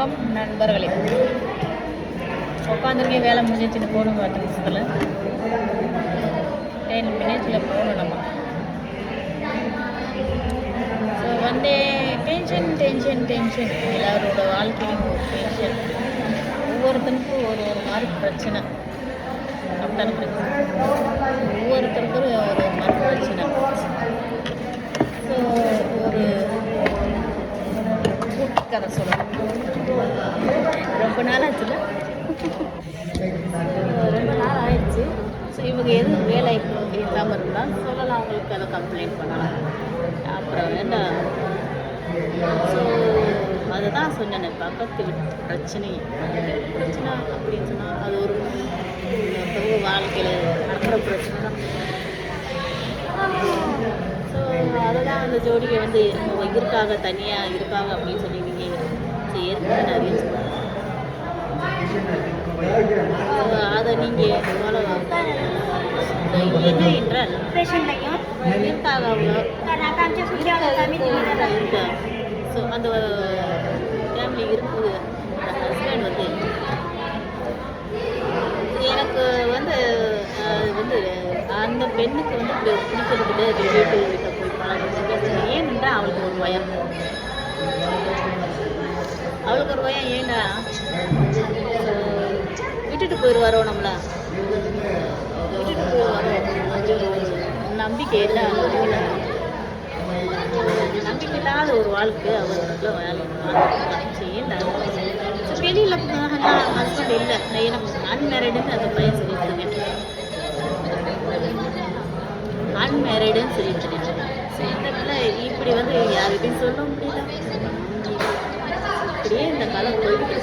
வணக்கம் நண்பர்களே. உட்காந்துருக்கேன், வேலை முடிஞ்சிச்சுன்னு போகணும் 10 நிமிஷத்தில் 10 மினிட்ஸில் போகணும் நம்ம. ஸோ வந்து டென்ஷன் எல்லாரோட வாழ்க்கையும் ஒரு டென்ஷன். ஒவ்வொருத்தனுக்கும் ஒரு மாதிரி பிரச்சனை அப்படித்தானே. ஒவ்வொருத்தருக்கும் ஒரு மாதிரி பிரச்சனை. ஸோ ஒரு கதை சொல்லணும். ரொம்ப நாள் ஆச்சுல, ரொம்ப நாள் ஆயிடுச்சு. ஸோ இவங்க எதுவும் வேலை இல்லாமல் இருந்தால் சொல்லலாம், அவங்களுக்கு அதை கம்ப்ளைண்ட் பண்ணலாம். அப்புறம் என்ன, ஸோ அதை தான் சொன்னேன், பக்கத்து வீட்டு பிரச்சனை அப்படின்னு சொன்னால் அது ஒரு வாழ்க்கையில் நடக்கிற பிரச்சனை தான். ஸோ அதை தான் அந்த ஜோடியை வந்து இருக்காங்க, தனியாக இருக்காங்க அப்படின்னு சொல்லி நீங்கள் ஏற்கனவே நிறைய அதை நீங்கள் ஃபாலோ என்ன என்றால் இருக்காங்க அவங்க. ஸோ அந்த ஃபேமிலி இருக்குது. ஹஸ்பண்ட் வந்து எனக்கு வந்து அந்த பெண்ணுக்கு வந்து பிடிக்கிறது ரிலேட்டிவ் கிட்ட போய் பழகிறது. ஏனென்றால் அவளுக்கு ஒரு பயம் ஏன்னா விட்டுட்டு போயிடுவாரோ, நம்மள விட்டுட்டு போயிடுவாரோ நம்பிக்கை இல்லை. நம்பிக்கை இல்லாத ஒரு வாழ்க்கை அவங்களுக்குள்ள செய்யல. வெளியில் ஹஸ்பண்ட் இல்லை, எனக்கு அன்மேரிடுன்னு அந்த பையன் சொல்லிட்டுருங்க, அன்மேரிடுன்னு சொல்லிட்டுருங்க. ஸோ இந்த பிள்ளை இப்படி வந்து யாருக்கிட்டையும் சொல்ல முடியல. அப்படியே இந்த காலம் போய்கிட்டு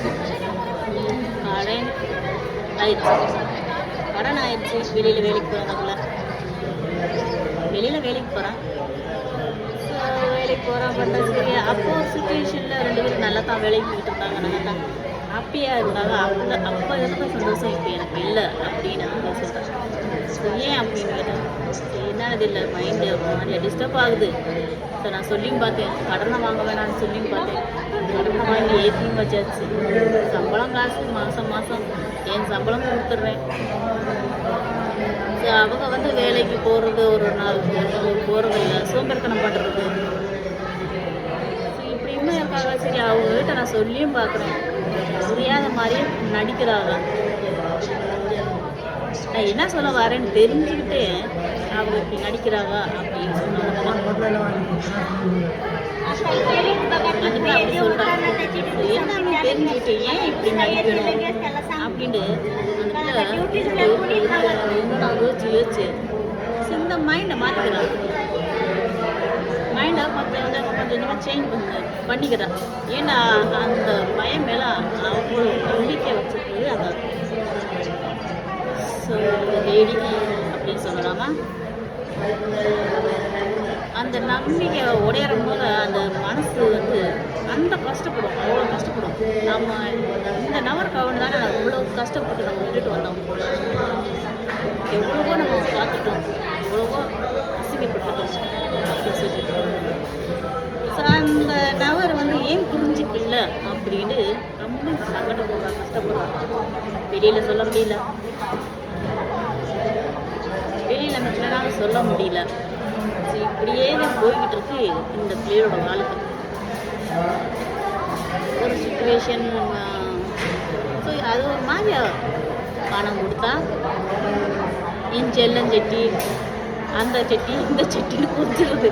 கடன் ஆயிடுச்சு. வெளியில் வேலைக்கு போகிறதுக்குள்ள வேலைக்கு போகிறான். ஸோ வேலைக்கு போகிறான் பண்ணுறதுக்கு அப்போ சுச்சுவேஷனில் 2 பேரும் நல்லா தான் வேலைக்கு போயிட்டு இருந்தாங்க, நல்லா தான் ஹாப்பியாக இருந்தாங்க. அப்போ இருந்த சந்தோஷம் இப்போ எனக்கு இல்லை அப்படின்னு அவங்க சொல்கிறேன். ஸோ ஏன் அப்படின்னு கேட்டேன், என்னது இல்லை, மைண்டு மாதிரி டிஸ்டர்ப் ஆகுது. ஸோ நான் சொல்லியும் பார்த்தேன், கடனை வாங்க வேணாம்னு சொல்லியும் பார்த்தேன். கடனை வாங்கி ஏற்றியும் வச்சாச்சு. சம்பளம் காசு மாதம் என் சம்பளம் கொடுத்துட்றேன். ஸோ அவங்க வந்து வேலைக்கு போகிறது ஒரு நாள் போகிறது இல்லை, சோம்பேறித்தனம் பண்ணுறது. ஸோ இப்படியுமே இருக்காங்க. சரி, அவங்ககிட்ட நான் சொல்லியும் பார்க்குறேன், புரியாத மாதிரியே நடிக்கிறாங்க. நான் என்ன சொல்ல வரேன்னு தெரிஞ்சுக்கிட்டு அவங்க இப்படி நடிக்கிறாங்க அப்படின்னு சொன்னாங்க. அப்படி சொல்கிறாங்க, எல்லாமே தெரிஞ்சுக்கிட்டு ஏன் இப்படி நடிக்கணும் அப்படின்னு நான் யோசிச்சு இந்த மைண்டை மாற்றிக்கிறாங்க. மைண்டை கொஞ்சம் சேஞ்ச் பண்ணிக்கிறான். ஏன்னா அந்த பயம் மேலே அவங்க நம்பிக்கை வச்சுருக்குது அந்த ஸோ லேடி அப்படின்னு சொல்லலாமா. அந்த நம்பிக்கை உடையிறம் போது அந்த மனசு வந்து அந்த கஷ்டப்படும், அவ்வளோ கஷ்டப்படும். நம்ம இந்த நபருக்காக தானே அவ்வளோ கஷ்டப்பட்டு நம்ம விட்டுட்டு வந்தோம். எவ்வளவோ நம்ம பார்த்துட்டோம், எவ்வளவோ அசிங்கப்பட்டுட்டோம் அப்படின்னு சொல்லிட்டு. ஸோ அந்த நபர் வந்து ஏன் புரிஞ்சுக்கல அப்படின்னு ரொம்ப சங்கடப்படுறாங்க, கஷ்டப்படுறாங்க. வெளியில் சொல்ல முடியல, வெளியில் மிச்சனால சொல்ல முடியல. ஸோ இப்படியே தான் போய்கிட்டு இருக்கு இந்த பிள்ளையோட வாழ்க்கை. ஒரு சுச்சுவேஷன். ஸோ அது ஒரு மாதிரி பணம் கொடுத்தா என் செல்லஞ்சட்டி, அந்த சட்டி, இந்த சட்டின்னு கொடுத்துருது.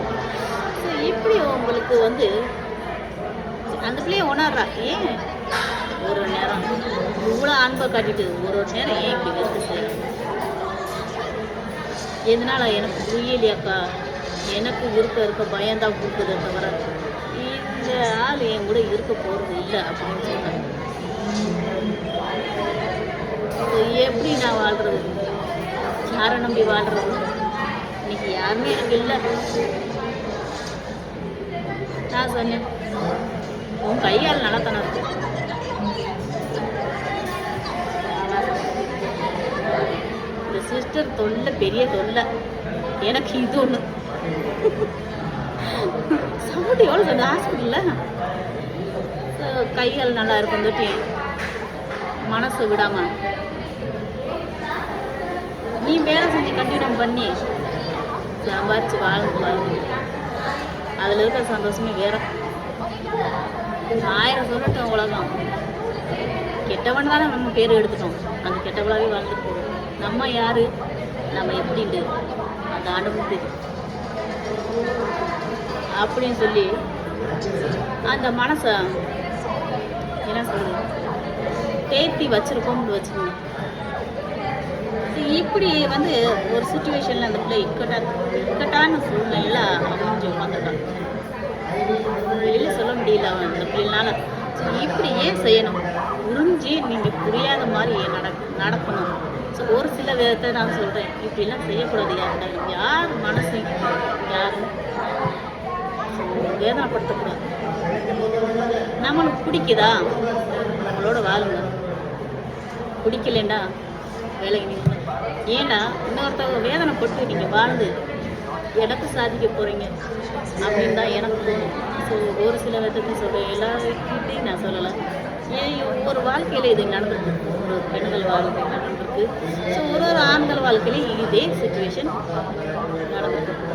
ஸோ இப்படி உங்களுக்கு வந்து அந்த பிள்ளைய உணர்றா. ஏன் ஒரு நேரம் இவ்வளோ அன்பை காட்டிட்டு ஒரு நேரம் ஏன் இப்படி வந்து செய்யணும்? எதனால எனக்கு புரியலையாக்கா, எனக்கு இருக்க பயம்தான் கொடுக்குது தவிர இந்த ஆள் என் கூட இருக்க போகிறது இல்லை அப்படின்னு சொன்னாங்க. எப்படி நான் வாழ்கிறது, யாரை நம்பி வாழ்கிறது? இன்னைக்கு யாருமே எனக்கு இல்லை. நான் சொன்னேன், உன் கையால் நல்லா தானே இருக்கு. இந்த சிஸ்டர் தொல்லை பெரிய தொல்லை. எனக்கு இது ஒன்று சவுண்டு எவ்வளோ சொல்லுது ஹாஸ்பிட்டலில். கைகள் நல்லா இருக்கும் தொட்டி மனசு விடாம நீ வேலை செஞ்சு கண்டினியூ பண்ணி சம்பாரிச்சு வாழ்ந்து அதில் இருக்கிற சந்தோஷமே வேற. 1000 சொல்லட்டும் உலகம், கெட்டவன் தானே நம்ம பேர் எடுத்துட்டோம், அந்த கெட்டவளாவே வாழ்ந்துட்டு போகிறோம். நம்ம யாரு, நம்ம எப்படின்ட்டு அந்த அனுபவம் தெரியும் அப்படின்னு சொல்லி அந்த மனசை என்ன சொல்றது தேத்தி வச்சிருக்கோம்னு வச்சுக்கோங்க. இப்படி வந்து ஒரு சுச்சுவேஷனில் அந்த பிள்ளை இக்கட்டான சூழ்நிலையில் அமைஞ்சு உட்காந்துருக்கான். வெளியில் சொல்ல முடியல அவன் அந்த பிள்ளைனால. இப்படி ஏன் செய்யணும், புரிஞ்சு நீங்கள் புரியாத மாதிரி ஏன் நடக்கணும். ஸோ ஒரு சில விதத்தை நான் சொல்கிறேன், இப்படிலாம் செய்யக்கூடாது. யார் மனசு யாரும் வேதனைப்படுத்தக்கூடாது. நம்மளுக்கு பிடிக்குதா நம்மளோட வாழுங்க, பிடிக்கலண்டா வேலைக்கு நீங்கள் ஏன்னா இன்னொருத்தவங்க வேதனைப்பட்டு நீங்கள் வாழ்ந்து எனக்கு சாதிக்க போகிறீங்க அப்படின்னு தான் எனக்கு தோணும். ஸோ ஒரு சில விதத்தை சொல்கிறேன், எல்லாருக்கிட்டையும் நான் சொல்லலை. ஏன் ஒவ்வொரு வாழ்க்கையில் இது நடந்திருக்கு, ஒரு பெண்கள் வாழ்க்கை நடந்திருக்கு. ஸோ ஒரு ஆண்கள் வாழ்க்கையிலையும் இதே சுச்சுவேஷன் நடந்திருக்கு.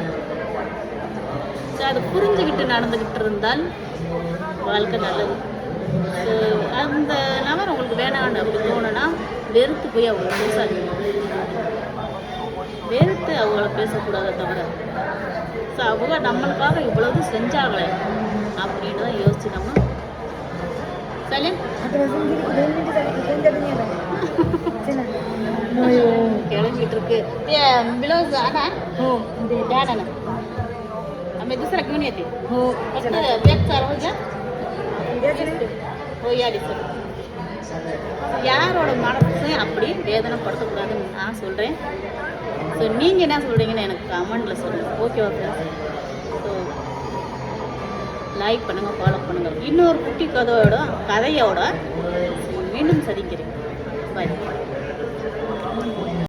ஸோ அதை புரிஞ்சுக்கிட்டு நடந்துக்கிட்டு இருந்தால் வாழ்க்கை நல்லது. ஸோ அந்த நபர் உங்களுக்கு வேணான்னு அப்படி தோணுன்னா வெறுத்து போய் அவங்கள பேசாது, வெறுத்து அவங்கள பேசக்கூடாத தவிர. ஸோ அவங்க நம்மளுக்காக இவ்வளவு செஞ்சாங்களே அப்படின்னு தான் யோசிச்சு நம்ம சரி கிளம்பிட்டு இருக்கு ब्लाउज आना हो द्या ना आम्ही दुसरा घेऊन येते हो बॅग चार हो जा हो या सर. யாரோட மனசையும் அப்படி வேதனைப்படுத்தக்கூடாதுன்னு நான் சொல்கிறேன். ஸோ நீங்கள் என்ன சொல்கிறீங்கன்னு எனக்கு கமெண்டில் சொல்லுங்கள். ஓகேவா ஃப்ரெண்ட்ஸ்? ஸோ லைக் பண்ணுங்கள், ஃபாலோ பண்ணுங்கள். இன்னொரு குட்டி கதையோட மீண்டும் சந்திக்கிறேன். பாய்.